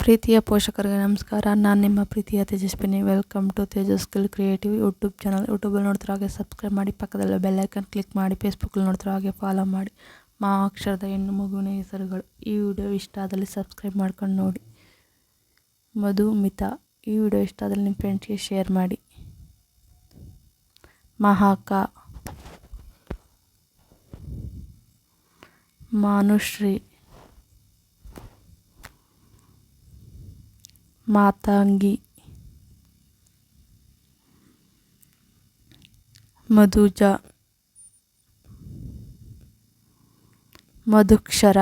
ಪ್ರೀತಿಯ ಪೋಷಕರಿಗೆ ನಮಸ್ಕಾರ. ನಾನು ನಿಮ್ಮ ಪ್ರೀತಿಯ Tejaswini. Welcome to Tejas skill creative YouTube channel. ಯೂಟ್ಯೂಬಲ್ಲಿ ನೋಡ್ತಿರೋ ಹಾಗೆ ಸಬ್ಸ್ಕ್ರೈಬ್ ಮಾಡಿ, ಪಕ್ಕದಲ್ಲೇ ಬೆಲ್ ಐಕನ್ ಕ್ಲಿಕ್ ಮಾಡಿ. ಫೇಸ್ಬುಕ್ಕಲ್ಲಿ ನೋಡ್ತಿರೋ ಹಾಗೆ ಫಾಲೋ ಮಾಡಿ. ಮಾ ಅಕ್ಷರದ ಹೆಣ್ಣು ಮಗುವಿನ ಹೆಸರುಗಳು. ಈ ವಿಡಿಯೋ ಇಷ್ಟ ಆದಲ್ಲಿ ಸಬ್ಸ್ಕ್ರೈಬ್ ಮಾಡ್ಕೊಂಡು ನೋಡಿ. ಮಧುಮಿತಾ. ಈ ವಿಡಿಯೋ ಇಷ್ಟ ಆದಲ್ಲಿ ನಿಮ್ಮ ಫ್ರೆಂಡ್ಸ್ಗೆ ಶೇರ್ ಮಾಡಿ. ಮಹಾಕ, ಮಾನುಶ್ರೀ, ಮಾತಂಗಿ, ಮಧುಜ, ಮಧುಕ್ಷರ,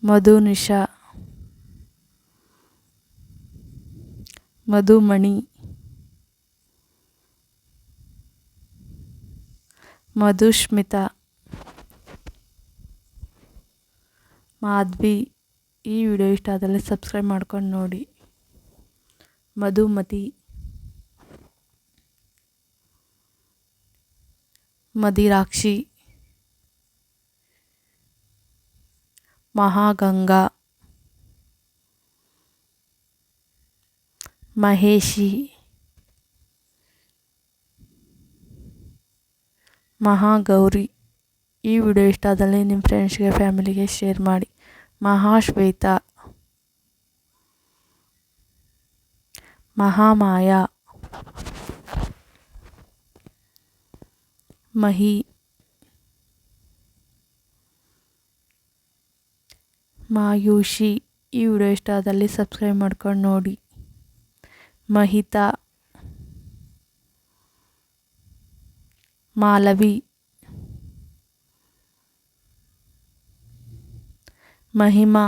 ಮಧುನಿಷ, ಮಧುಮಣಿ, ಮಧುಸ್ಮಿತಾ, ಮಾಧ್ವಿ. ಈ ವಿಡಿಯೋ ಇಷ್ಟ ಆದಲ್ಲಿ ಸಬ್ಸ್ಕ್ರೈಬ್ ಮಾಡ್ಕೊಂಡು ನೋಡಿ. ಮಧುಮತಿ, ಮದಿರಾಕ್ಷಿ, ಮಹಾಗಂಗಾ, ಮಹೇಶಿ, ಮಹಾಗೌರಿ. ಈ ವಿಡಿಯೋ ಇಷ್ಟ ಆದಲ್ಲಿ ನಿಮ್ಮ ಫ್ರೆಂಡ್ಸ್ಗೆ ಫ್ಯಾಮಿಲಿಗೆ ಶೇರ್ ಮಾಡಿ. ಮಹಾಶ್ವೇತಾ, ಮಹಾಮಾಯ, ಮಹಿ, ಮಾಯುಷಿ. ಈ ವಿಡಿಯೋ ಇಷ್ಟ ಆದಲ್ಲಿ ಸಬ್ಸ್ಕ್ರೈಬ್ ಮಾಡ್ಕೊಂಡು ನೋಡಿ. ಮಹಿತಾ, ಮಾಲವಿ, ಮಹಿಮಾ,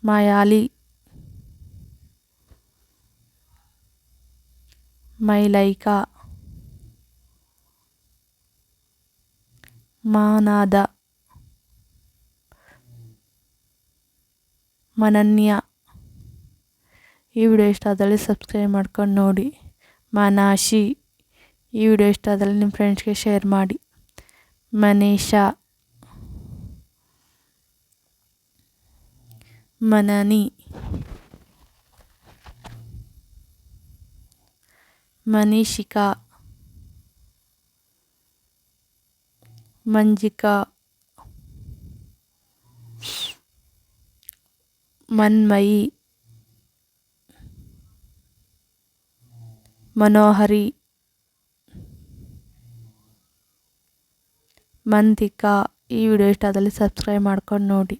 ಮಯಾಲಿ, ಮೈಲೈಕಾ, ಮಾನಾದ, ಮನನ್ಯ. ಈ ವಿಡಿಯೋ ಇಷ್ಟ ಆದಲ್ಲಿ ಸಬ್ಸ್ಕ್ರೈಬ್ ಮಾಡ್ಕೊಂಡು ನೋಡಿ. ಮನಾಶಿ. ಈ ವಿಡಿಯೋ ಇಷ್ಟ ಆದಲ್ಲಿ ನಿಮ್ಮ ಫ್ರೆಂಡ್ಸ್ಗೆ ಶೇರ್ ಮಾಡಿ. ಮನೀಷಾ, ಮನನಿ, ಮನೀಷಿಕಾ, ಮಂಜಿಕಾ, ಮನ್ಮಯಿ, ಮನೋಹರಿ, ಮಂತಿಕಾ. ಈ ವಿಡಿಯೋ ಇಷ್ಟ ಆದಲ್ಲಿ ಸಬ್ಸ್ಕ್ರೈಬ್ ಮಾಡ್ಕೊಂಡು ನೋಡಿ.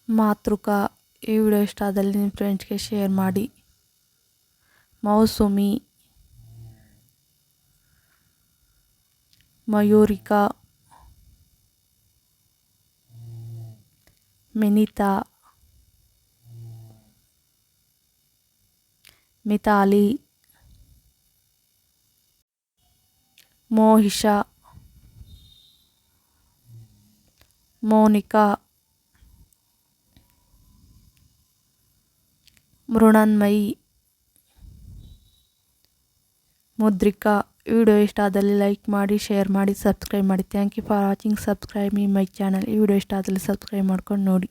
ಮಾತೃಕಾ. ಈ ವಿಡಿಯೋ ಇಷ್ಟ ಆದಲ್ಲಿ ನಿಮ್ಮ ಫ್ರೆಂಡ್ಸ್ಗೆ ಶೇರ್ ಮಾಡಿ. ಮೌಸುಮಿ, ಮಯೂರಿಕಾ, ಮಿನಿತಾ, ಮಿತಾಲಿ, ಮೋಹಿಷಾ, ಮೋನಿಕಾ, ಮೃಣನ್ಮಯಿ, ಮುದ್ರಿಕಾ. ವಿಡಿಯೋ ಇಷ್ಟ ಆದಲ್ಲಿ ಲೈಕ್ ಮಾಡಿ, ಶೇರ್ ಮಾಡಿ, ಸಬ್ಸ್ಕ್ರೈಬ್ ಮಾಡಿ. Thank you for watching. Subscribe my channel. ಈ ವಿಡಿಯೋ ಇಷ್ಟ ಆದಲ್ಲಿ ಸಬ್ಸ್ಕ್ರೈಬ್ ಮಾಡ್ಕೊಂಡು ನೋಡಿ.